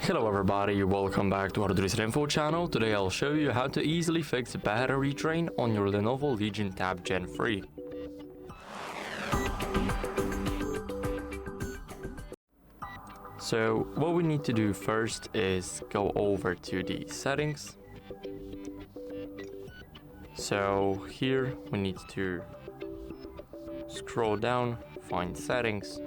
Hello everybody, welcome back to HardReset.Info channel. Today I'll show you how to easily fix battery drain on your LENOVO Legion Tab Gen 3. So what we need to do first is go over to the settings. So here we need to scroll down, find settings.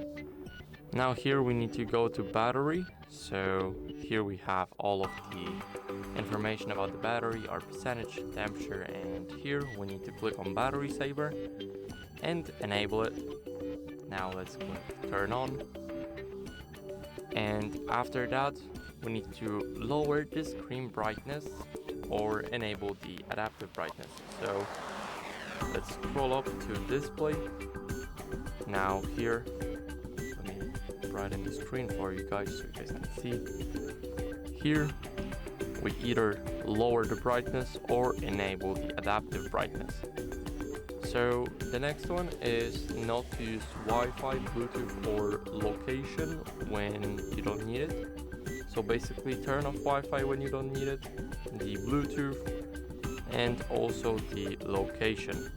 Now here we need to go to battery. So here we have all of the information about the battery, our percentage, temperature, and here we need to click on battery saver and enable it. Now let's click turn on. And after that we need to lower the screen brightness or enable the adaptive brightness. So let's scroll up to display. Now here, let me brighten the screen for you guys so you guys can see. Here we either lower the brightness or enable the adaptive brightness. So the next one is not to use Wi-Fi, Bluetooth or location when you don't need it. So basically turn off Wi-Fi when you don't need it, the Bluetooth and also the location.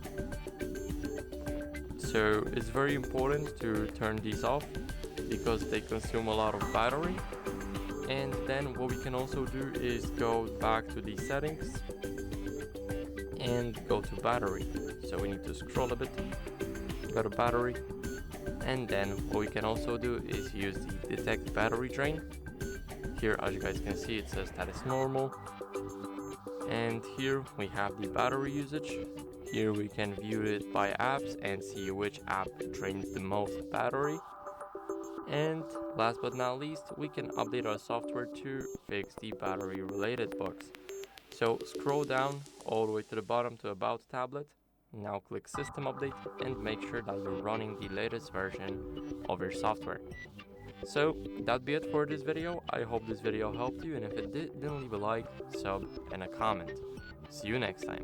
So it's very important to turn these off because they consume a lot of battery. And then what we can also do is go back to the settings and go to battery. So we need to scroll a bit, go to battery, and then what we can also do is use the detect battery drain. Here, as you guys can see, it says that it's normal. And here we have the battery usage. Here we can view it by apps and see which app drains the most battery. And last but not least, we can update our software to fix the battery related bugs. So scroll down all the way to the bottom to About tablet. Now click System Update and make sure that you're running the latest version of your software. So that'd be it for this video. I hope this video helped you, and if it did, then leave a like, sub, and a comment. See you next time.